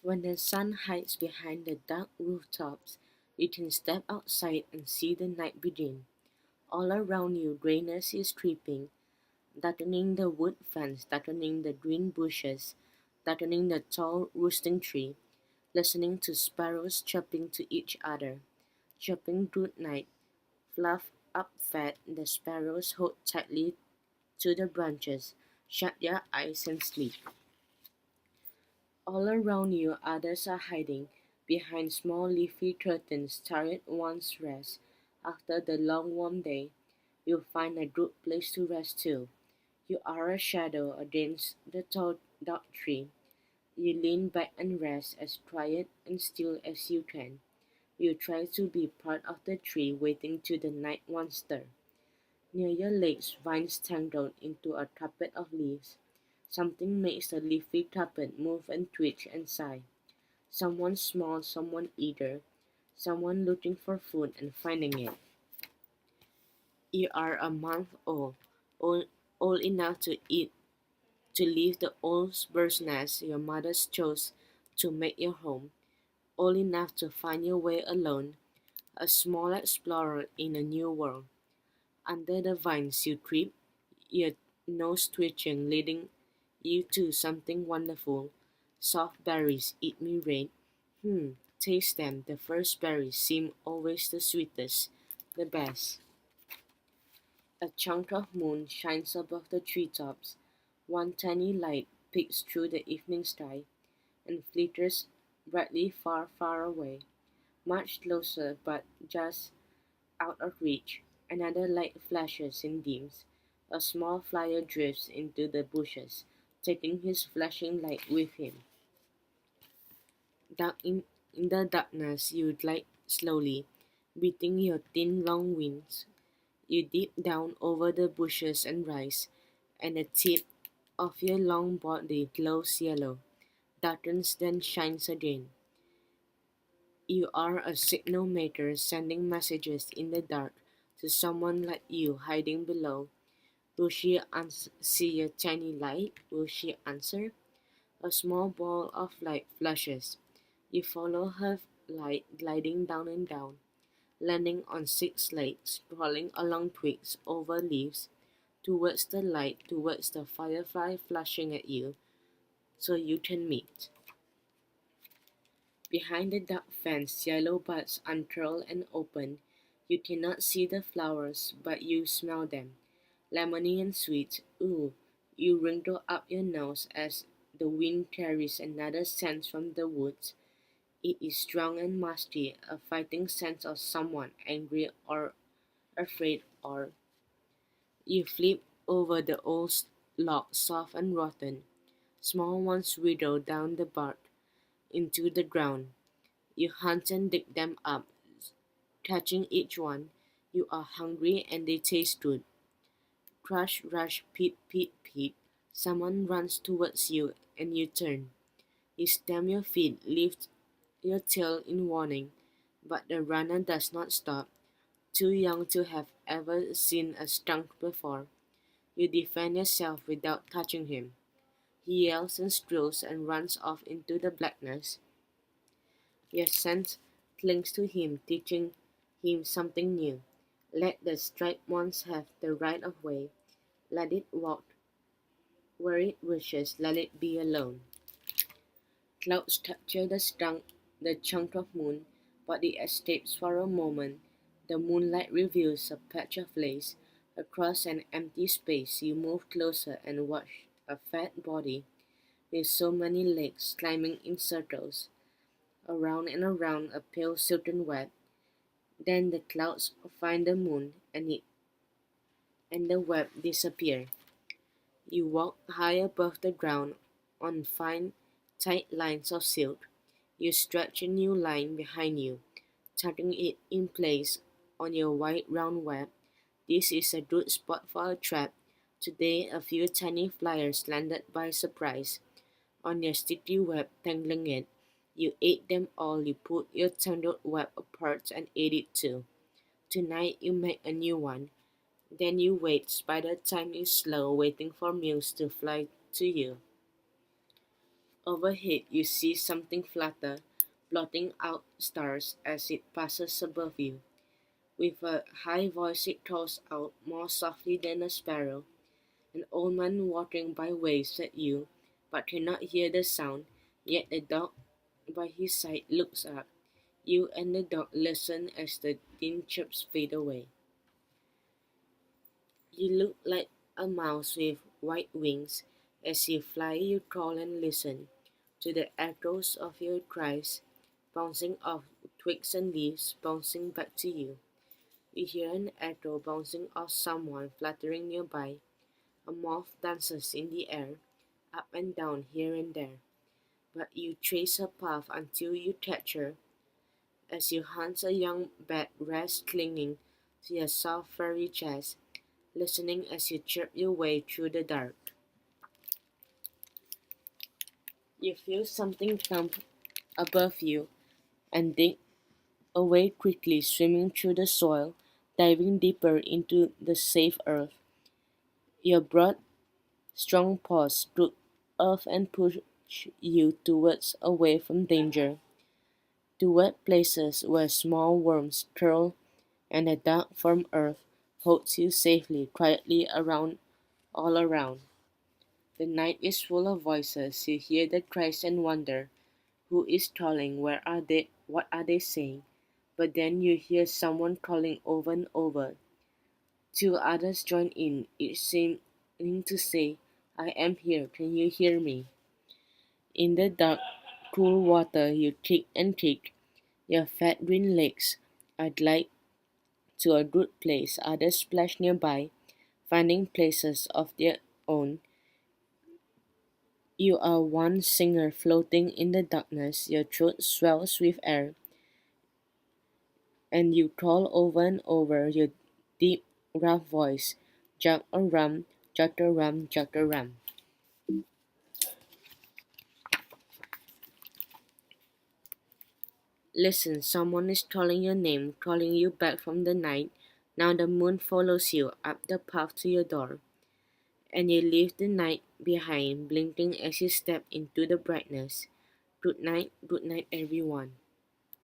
When the sun hides behind the dark rooftops, you can step outside and see the night begin. All around you, grayness is creeping, darkening the wood fence, darkening the green bushes, darkening the tall roosting tree, listening to sparrows chirping to each other, chirping good night. Fluff up fat, the sparrows hold tightly to the branches, shut their eyes and sleep. All around you others are hiding behind small leafy curtains, tired ones rest. After the long warm day, you find a good place to rest too. You are a shadow against the tall dark tree. You lean back and rest as quiet and still as you can. You try to be part of the tree waiting till the night one stir. Near your legs vines tangled into a carpet of leaves. Something makes the leafy carpet move and twitch and sigh. Someone small, someone eager, someone looking for food and finding it. You are a month old, old enough to eat, to leave the old bird's nest your mother chose to make your home, old enough to find your way alone, a small explorer in a new world. Under the vines you creep, your nose twitching, leading you to something wonderful. Soft berries, eat me red. Taste them. The first berries seem always the sweetest, the best. A chunk of moon shines above the treetops. One tiny light peeks through the evening sky and flickers brightly far, far away. Much closer, but just out of reach. Another light flashes and dims. A small flyer drifts into the bushes, taking his flashing light with him. Dark in the darkness you glide slowly, beating your thin long wings. You dip down over the bushes and rise, and the tip of your long body glows yellow, darkens then shines again. You are a signal maker sending messages in the dark to someone like you hiding below. Will she see your tiny light? Will she answer? A small ball of light flashes. You follow her light gliding down and down, landing on six legs, crawling along twigs, over leaves, towards the light, towards the firefly flashing at you, so you can meet. Behind the dark fence, yellow buds uncurl and open. You cannot see the flowers, but you smell them. Lemony and sweet. Ooh, you wrinkle up your nose as the wind carries another scent from the woods. It is strong and musty, a fighting scent of someone angry or afraid or you flip over the old log, soft and rotten. Small ones wither down the bark into the ground. You hunt and dig them up, catching each one. You are hungry and they taste good. Crush, rush, pit, pit, pit. Someone runs towards you and you turn. You stamp your feet, lift your tail in warning, but the runner does not stop. Too young to have ever seen a skunk before, you defend yourself without touching him. He yells and squeals and runs off into the blackness. Your scent clings to him, teaching him something new. Let the striped ones have the right of way. Let it walk where it wishes. Let it be alone. Clouds capture the chunk of moon, but it escapes for a moment. The moonlight reveals a patch of lace. Across an empty space, you move closer and watch a fat body with so many legs climbing in circles, around and around a pale silken web. Then the clouds find the moon, and the web disappears. You walk high above the ground on fine, tight lines of silk. You stretch a new line behind you, tucking it in place on your white round web. This is a good spot for a trap. Today a few tiny flyers landed by surprise on your sticky web, tangling it. You ate them all. You put your tangled web apart and ate it too. Tonight you make a new one. Then you wait. Spider time is slow, waiting for meals to fly to you. Overhead, you see something flutter, blotting out stars as it passes above you. With a high voice, it calls out more softly than a sparrow. An old man watering by waves at you, but cannot hear the sound. Yet the dog by his side looks up. You and the dog listen as the dim chirps fade away. You look like a mouse with white wings. As you fly, you crawl and listen to the echoes of your cries, bouncing off twigs and leaves, bouncing back to you. You hear an echo bouncing off someone fluttering nearby. A moth dances in the air, up and down here and there. But you trace her path until you catch her. As you hunt, a young bat rests clinging to your soft furry chest, listening as you chirp your way through the dark. You feel something thump above you and dig away quickly, swimming through the soil, diving deeper into the safe earth. Your broad, strong paws scoop earth and push you towards away from danger, to wet places where small worms curl and the dark firm earth holds you safely, quietly around all around. The night is full of voices. You hear the cries and wonder, who is calling? Where are they? What are they saying? But then you hear someone calling over and over. Two others join in, each seeming to say, I am here, can you hear me? In the dark, cool water you kick and kick, your fat green legs are glide to a good place. Others splash nearby, finding places of their own. You are one singer floating in the darkness, your throat swells with air, and you call over and over your deep, rough voice, Jack a rum, Jack a rum, Jack a rum. Listen, someone is calling your name, calling you back from the night. Now the moon follows you up the path to your door, and you leave the night behind, blinking as you step into the brightness. Good night, everyone.